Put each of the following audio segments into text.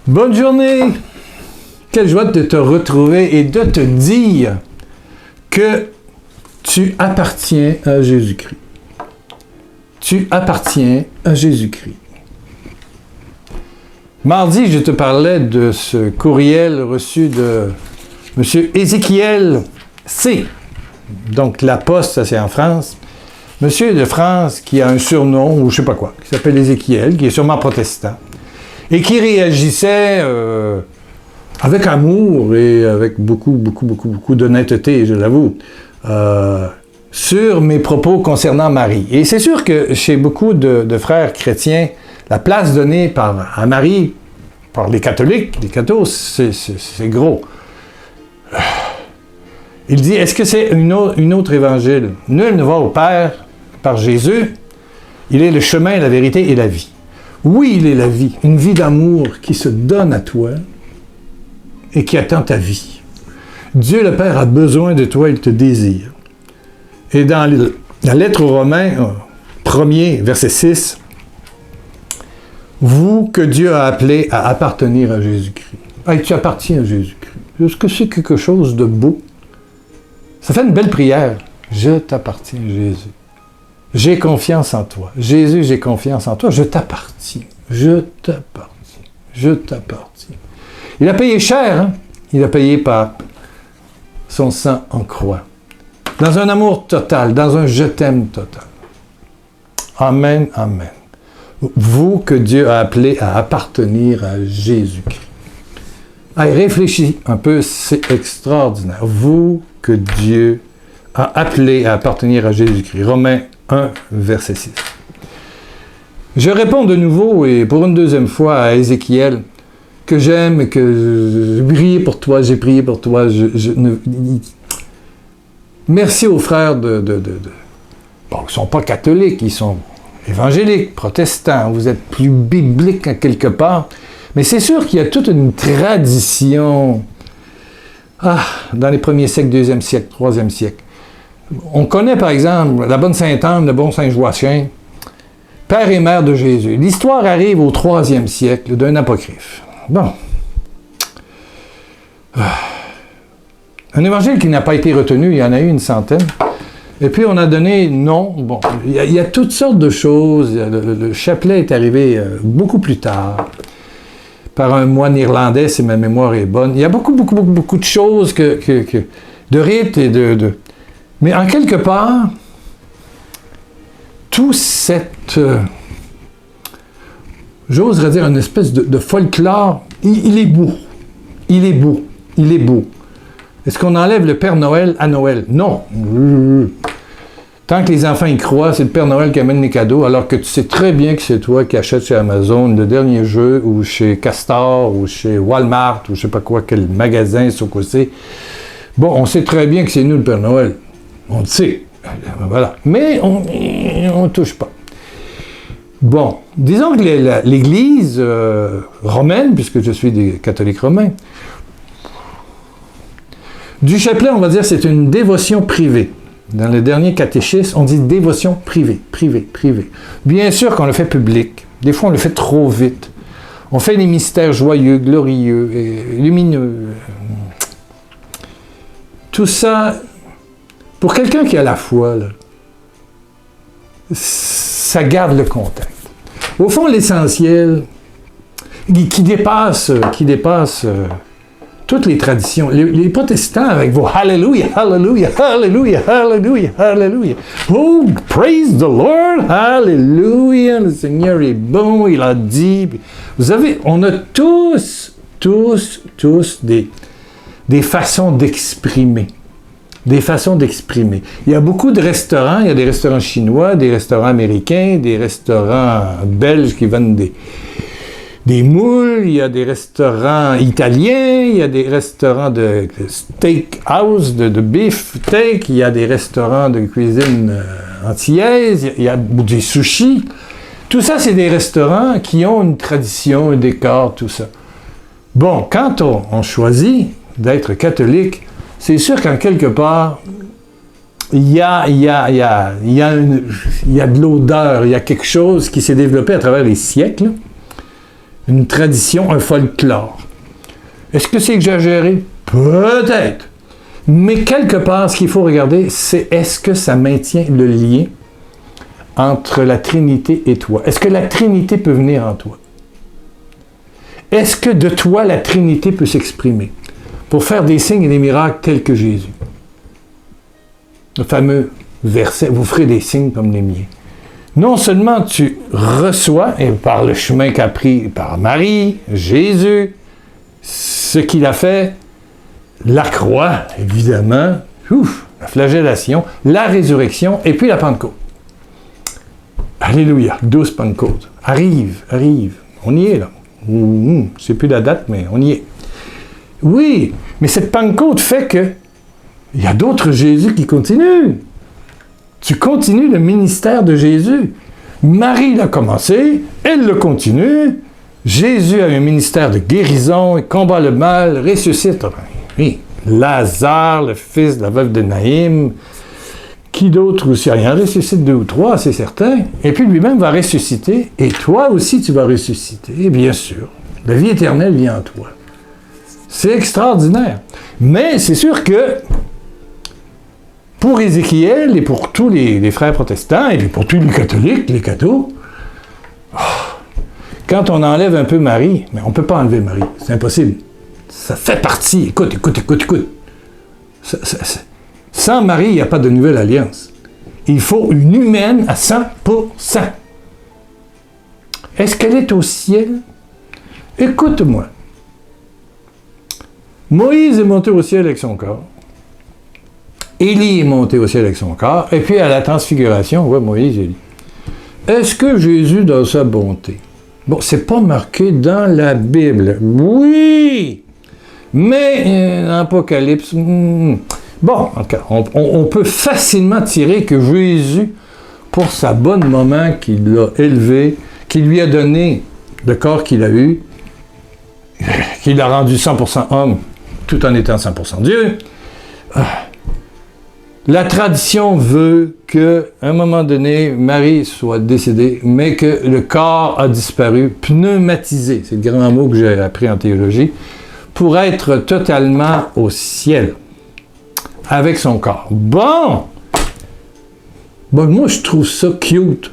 Bonne journée! Quelle joie de te retrouver et de te dire que tu appartiens à Jésus-Christ. Tu appartiens à Jésus-Christ. Mardi, je te parlais de ce courriel reçu de M. Ézéchiel C. Donc, la Poste, ça c'est en France. Monsieur de France qui a un surnom, ou je sais pas quoi, qui s'appelle Ézéchiel, qui est sûrement protestant, et qui réagissait avec amour et avec beaucoup d'honnêteté, je l'avoue, sur mes propos concernant Marie. Et c'est sûr que chez beaucoup de frères chrétiens, la place donnée à Marie par les catholiques, les cathos, c'est gros. Il dit, est-ce que c'est une autre évangile? Nul ne va au Père par Jésus. Il est le chemin, la vérité et la vie. Oui, il est la vie, une vie d'amour qui se donne à toi et qui attend ta vie. Dieu le Père a besoin de toi, il te désire. Et dans la lettre aux Romains, 1er, verset 6, vous que Dieu a appelé à appartenir à Jésus-Christ. Hey, tu appartiens à Jésus-Christ. Est-ce que c'est quelque chose de beau? Ça fait une belle prière. Je t'appartiens, Jésus. J'ai confiance en toi. Jésus, j'ai confiance en toi. Je t'appartiens. Je t'appartiens. Je t'appartiens. Il a payé cher, hein? Il a payé par son sang en croix. Dans un amour total, dans un je t'aime total. Amen, amen. Vous que Dieu a appelé à appartenir à Jésus-Christ. Allez, réfléchis un peu, c'est extraordinaire. Vous que Dieu a appelé à appartenir à Jésus-Christ. Romains 1, verset 6. Je réponds de nouveau et pour une deuxième fois à Ézéchiel que j'aime, que j'ai prié pour toi, Merci aux frères bon, ils ne sont pas catholiques, ils sont évangéliques, protestants, vous êtes plus bibliques à quelque part, mais c'est sûr qu'il y a toute une tradition dans les premiers siècles, 2e siècle, 3e siècle. On connaît par exemple la bonne Sainte-Anne, le bon Saint-Joachim, père et mère de Jésus. L'histoire arrive au 3e siècle d'un apocryphe. Bon. Un évangile qui n'a pas été retenu, il y en a eu une centaine. Et puis on a donné non. Bon, il y a toutes sortes de choses. Le chapelet est arrivé beaucoup plus tard, par un moine irlandais, si ma mémoire est bonne. Il y a beaucoup de choses de rites et Mais en quelque part, tout cette, j'oserais dire, une espèce de folklore, il est beau. Il est beau. Il est beau. Est-ce qu'on enlève le Père Noël à Noël? Non. Tant que les enfants y croient, c'est le Père Noël qui amène les cadeaux, alors que tu sais très bien que c'est toi qui achètes chez Amazon le dernier jeu, ou chez Castor, ou chez Walmart, ou je sais pas quoi, quel magasin, c'est. Bon, on sait très bien que c'est nous le Père Noël. On le sait. Voilà. Mais on ne touche pas. Bon, disons que l'Église romaine, puisque je suis des catholiques romains, du chapelet, on va dire, c'est une dévotion privée. Dans le dernier catéchisme, on dit dévotion privée. Bien sûr qu'on le fait public. Des fois, on le fait trop vite. On fait des mystères joyeux, glorieux, et lumineux. Tout ça, pour quelqu'un qui a la foi, là, ça garde le contact. Au fond, l'essentiel, qui dépasse toutes les traditions. Les protestants, avec vos Alléluia, Alléluia, Alléluia, Alléluia, Alléluia. Oh, praise the Lord, Alléluia, le Seigneur est bon, il a dit. Vous savez, on a tous des façons d'exprimer. Des façons d'exprimer. Il y a beaucoup de restaurants, il y a des restaurants chinois, des restaurants américains, des restaurants belges qui vendent des moules, il y a des restaurants italiens, il y a des restaurants de steakhouse, de beef steak, il y a des restaurants de cuisine antillaise, il y a des sushis. Tout ça, c'est des restaurants qui ont une tradition, un décor, tout ça. Bon, quand on choisit d'être catholique, c'est sûr qu'en quelque part, il y a de l'odeur, il y a quelque chose qui s'est développé à travers les siècles. une tradition, un folklore. Est-ce que c'est exagéré? Peut-être. Mais quelque part, ce qu'il faut regarder, c'est est-ce que ça maintient le lien entre la Trinité et toi? Est-ce que la Trinité peut venir en toi? Est-ce que de toi, la Trinité peut s'exprimer pour faire des signes et des miracles tels que Jésus? Le fameux verset, vous ferez des signes comme les miens. Non seulement tu reçois, et par le chemin qu'a pris par Marie, Jésus, ce qu'il a fait, la croix, évidemment, la flagellation, la résurrection, et puis la Pentecôte. Alléluia, 12 Pentecôte. Arrive. On y est, là. Je ne sais plus la date, mais on y est. Oui, mais cette Pentecôte fait que il y a d'autres Jésus qui continuent. Tu continues le ministère de Jésus. Marie l'a commencé, elle le continue. Jésus a un ministère de guérison, il combat le mal, ressuscite. Oui, Lazare, le fils de la veuve de Naïm. Qui d'autre aussi? Il en ressuscite 2 ou 3, c'est certain. Et puis lui-même va ressusciter. Et toi aussi, tu vas ressusciter. Et bien sûr, la vie éternelle vient en toi. C'est extraordinaire. Mais c'est sûr que pour Ézéchiel et pour tous les frères protestants et puis pour tous les catholiques, les cathos, quand on enlève un peu Marie, mais on ne peut pas enlever Marie, c'est impossible. Ça fait partie. Écoute. Sans Marie, il n'y a pas de nouvelle alliance. Il faut une humaine à 100%. Est-ce qu'elle est au ciel? Écoute-moi. Moïse est monté au ciel avec son corps. Élie est monté au ciel avec son corps. Et puis à la transfiguration, on voit Moïse et Élie. Est-ce que Jésus, dans sa bonté, bon, c'est pas marqué dans la Bible. Oui! Mais l'Apocalypse... Bon, en tout cas, on peut facilement tirer que Jésus, pour sa bonne maman qui l'a élevé, qui lui a donné le corps qu'il a eu, qui l'a rendu 100% homme, tout en étant 100% Dieu, la tradition veut qu'à un moment donné, Marie soit décédée, mais que le corps a disparu, pneumatisé, c'est le grand mot que j'ai appris en théologie, pour être totalement au ciel. Avec son corps. Bon, moi, je trouve ça cute.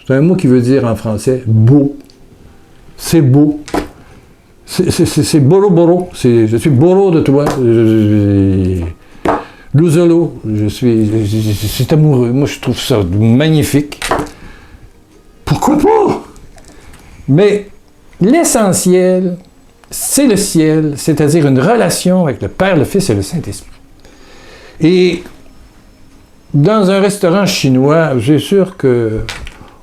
C'est un mot qui veut dire en français beau. C'est beau. C'est boro. Je suis boro de toi. Louzolo. Je suis amoureux. Moi, je trouve ça magnifique. Pourquoi pas? Mais l'essentiel, c'est le ciel, c'est-à-dire une relation avec le Père, le Fils et le Saint-Esprit. Et dans un restaurant chinois, j'ai sûr que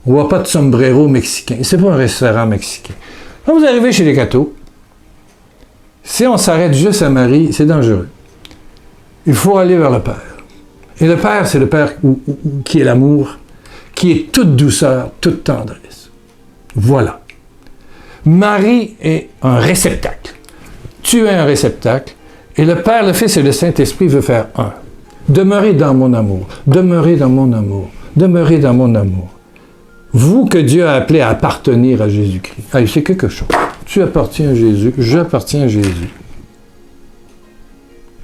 on ne voit pas de sombrero mexicain. C'est pas un restaurant mexicain. Quand vous arrivez chez les cathos, si on s'arrête juste à Marie, c'est dangereux. Il faut aller vers le Père. Et le Père, c'est le Père qui est l'amour, qui est toute douceur, toute tendresse. Voilà. Marie est un réceptacle. Tu es un réceptacle. Et le Père, le Fils et le Saint-Esprit veut faire un. Demeurez dans mon amour. Demeurez dans mon amour. Demeurez dans mon amour. Vous que Dieu a appelé à appartenir à Jésus-Christ. Ah, c'est quelque chose. Tu appartiens à Jésus. J'appartiens à Jésus.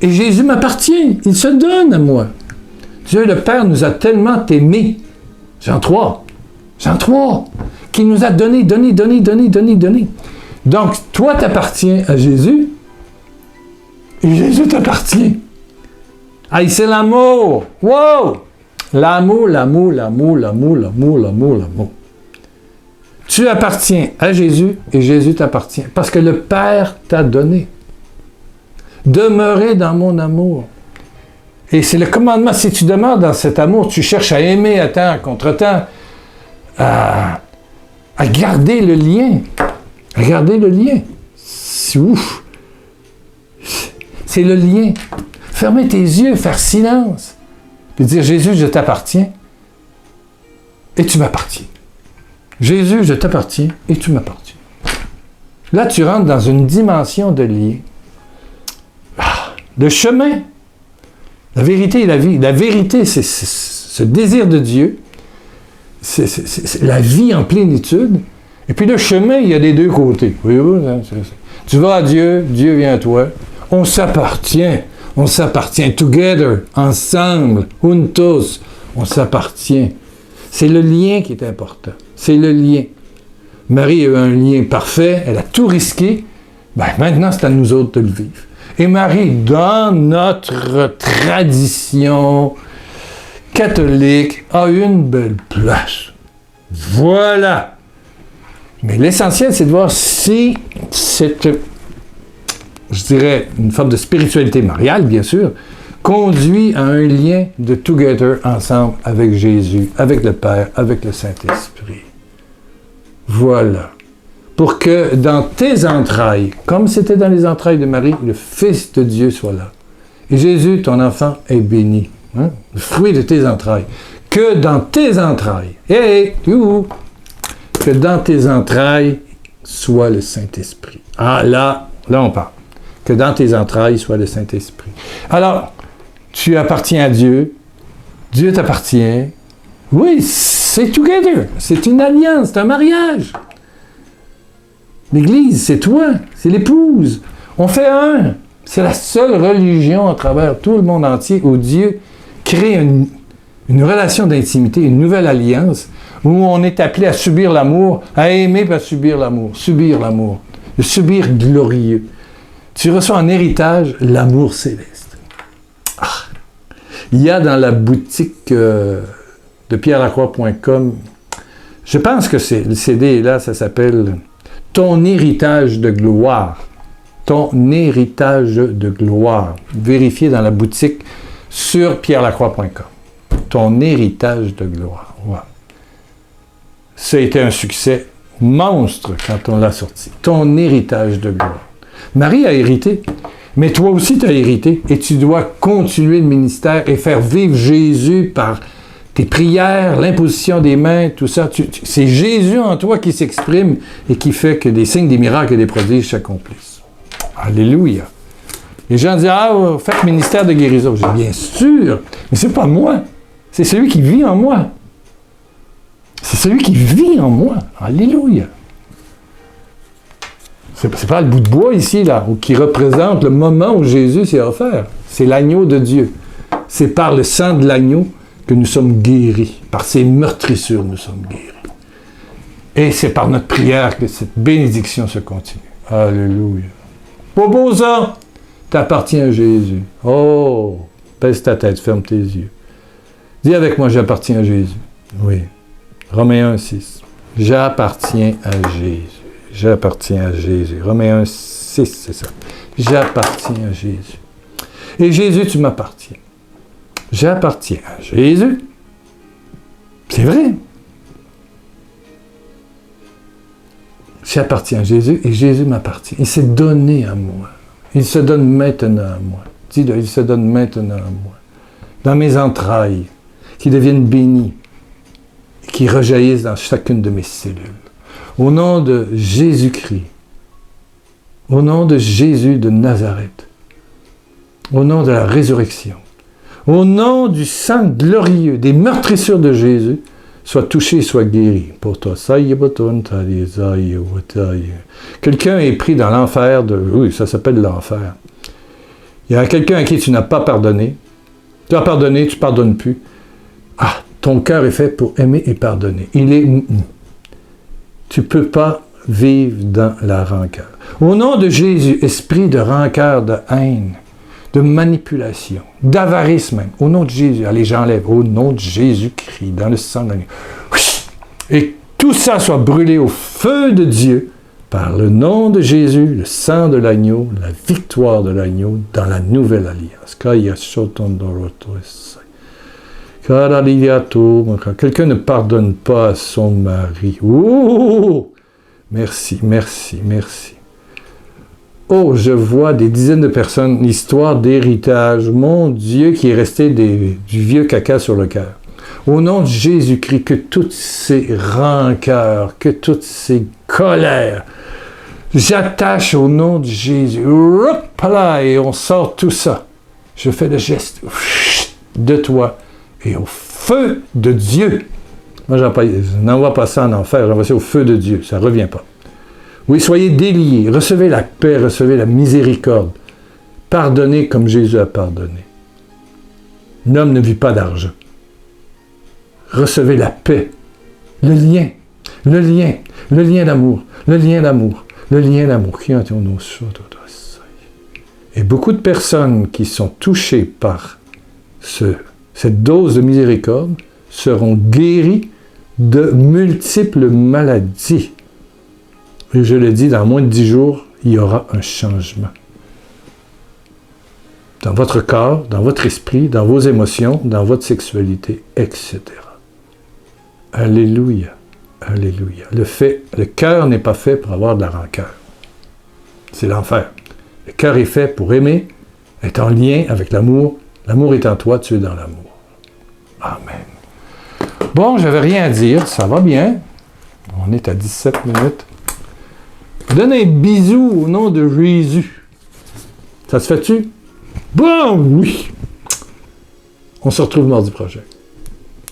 Et Jésus m'appartient. Il se donne à moi. Dieu le Père nous a tellement aimés. Jean 3. Qu'il nous a donné. Donc, toi, t'appartiens à Jésus. Et Jésus t'appartient. Aïe, c'est l'amour. Wow! L'amour. Tu appartiens à Jésus et Jésus t'appartient. Parce que le Père t'a donné. Demeurez dans mon amour. Et c'est le commandement. Si tu demeures dans cet amour, tu cherches à aimer à temps, contre temps, à garder le lien. À garder le lien. C'est ouf. C'est le lien. Fermer tes yeux, faire silence. Puis dire, Jésus, je t'appartiens et tu m'appartiens. Jésus, je t'appartiens et tu m'appartiens. Là, tu rentres dans une dimension de lien. Le chemin, la vérité et la vie. La vérité, c'est ce désir de Dieu. C'est la vie en plénitude. Et puis le chemin, il y a des deux côtés. Voyez-vous? Tu vas à Dieu, Dieu vient à toi. On s'appartient. On s'appartient. Together, ensemble, juntos. On s'appartient. C'est le lien qui est important. C'est le lien. Marie a eu un lien parfait. Elle a tout risqué. Ben, maintenant, c'est à nous autres de le vivre. Et Marie, dans notre tradition catholique, a une belle place. Voilà. Mais l'essentiel, c'est de voir si cette, je dirais, une forme de spiritualité mariale, bien sûr, conduit à un lien de together ensemble avec Jésus, avec le Père, avec le Saint-Esprit. Voilà. Pour que dans tes entrailles, comme c'était dans les entrailles de Marie, le Fils de Dieu soit là. Et Jésus, ton enfant, est béni. Hein? Le fruit de tes entrailles. Que dans tes entrailles, que dans tes entrailles soit le Saint-Esprit. Ah, là on parle. Que dans tes entrailles soit le Saint-Esprit. Alors, tu appartiens à Dieu. Dieu t'appartient. Oui, c'est together. C'est une alliance, c'est un mariage. L'Église, c'est toi, c'est l'épouse. On fait un. C'est la seule religion à travers tout le monde entier où Dieu crée une relation d'intimité, une nouvelle alliance, où on est appelé à subir l'amour, à aimer et à subir l'amour. Subir l'amour. Le subir glorieux. Tu reçois en héritage l'amour céleste. Ah. Il y a dans la boutique de pierrelacroix.com, je pense que c'est le CD est là, ça s'appelle « Ton héritage de gloire ». Ton héritage de gloire. Vérifiez dans la boutique sur pierrelacroix.com. Ton héritage de gloire. Wow. Ça a été un succès monstre quand on l'a sorti. Ton héritage de gloire. Marie a hérité, mais toi aussi tu as hérité et tu dois continuer le ministère et faire vivre Jésus par tes prières, l'imposition des mains, tout ça. C'est Jésus en toi qui s'exprime et qui fait que des signes, des miracles et des prodiges s'accomplissent. Alléluia. Les gens disent « Ah, faites ministère de guérison. » Je dis « Bien sûr, mais c'est pas moi. C'est celui qui vit en moi. C'est celui qui vit en moi. Alléluia. C'est pas le bout de bois ici, là, qui représente le moment où Jésus s'est offert. C'est l'agneau de Dieu. C'est par le sang de l'agneau que nous sommes guéris. Par ses meurtrissures, nous sommes guéris. Et c'est par notre prière que cette bénédiction se continue. Alléluia. Bobo ça, t'appartiens à Jésus. Oh, pèse ta tête, ferme tes yeux. Dis avec moi, j'appartiens à Jésus. Oui. Romains 1,6. J'appartiens à Jésus. J'appartiens à Jésus. Romains 1,6, c'est ça. J'appartiens à Jésus. Et Jésus, tu m'appartiens. J'appartiens à Jésus. C'est vrai. J'appartiens à Jésus et Jésus m'appartient. Il s'est donné à moi. Il se donne maintenant à moi. Dis-le, il se donne maintenant à moi. Dans mes entrailles, qui deviennent bénies, qui rejaillissent dans chacune de mes cellules. Au nom de Jésus-Christ, au nom de Jésus de Nazareth, au nom de la résurrection, au nom du sang glorieux, des meurtrissures de Jésus, soit touché, soit guéri. Pour toi, quelqu'un est pris dans l'enfer de... Oui, ça s'appelle l'enfer. Il y a quelqu'un à qui tu n'as pas pardonné. Tu as pardonné, tu ne pardonnes plus. Ah, ton cœur est fait pour aimer et pardonner. Tu ne peux pas vivre dans la rancœur. Au nom de Jésus, esprit de rancœur, de haine, de manipulation, d'avarice même, au nom de Jésus, allez, j'enlève, au nom de Jésus-Christ, dans le sang de l'agneau. Et tout ça soit brûlé au feu de Dieu, par le nom de Jésus, le sang de l'agneau, la victoire de l'agneau, dans la nouvelle alliance. Quelqu'un ne pardonne pas à son mari. Ouh! Merci, merci, merci. Oh, je vois des dizaines de personnes, l'histoire d'héritage, mon Dieu, qui est resté du vieux caca sur le cœur. Au nom de Jésus-Christ, que toutes ces rancœurs, que toutes ces colères, j'attache au nom de Jésus. Et on sort tout ça. Je fais le geste de toi et au feu de Dieu. Moi, je n'envoie pas ça en enfer, j'envoie ça au feu de Dieu. Ça ne revient pas. Oui, soyez déliés. Recevez la paix, recevez la miséricorde. Pardonnez comme Jésus a pardonné. L'homme ne vit pas d'argent. Recevez la paix. Le lien d'amour, le lien d'amour. Et beaucoup de personnes qui sont touchées par cette dose de miséricorde seront guéries de multiples maladies. Et je le dis, dans moins de 10 jours, il y aura un changement. Dans votre corps, dans votre esprit, dans vos émotions, dans votre sexualité, etc. Alléluia. Alléluia. Le cœur n'est pas fait pour avoir de la rancœur. C'est l'enfer. Le cœur est fait pour aimer, être en lien avec l'amour. L'amour est en toi, tu es dans l'amour. Amen. Bon, j'avais rien à dire, ça va bien. On est à 17 minutes. Donne un bisou au nom de Jésus. Ça se fait-tu? Bon, oui. On se retrouve mardi prochain.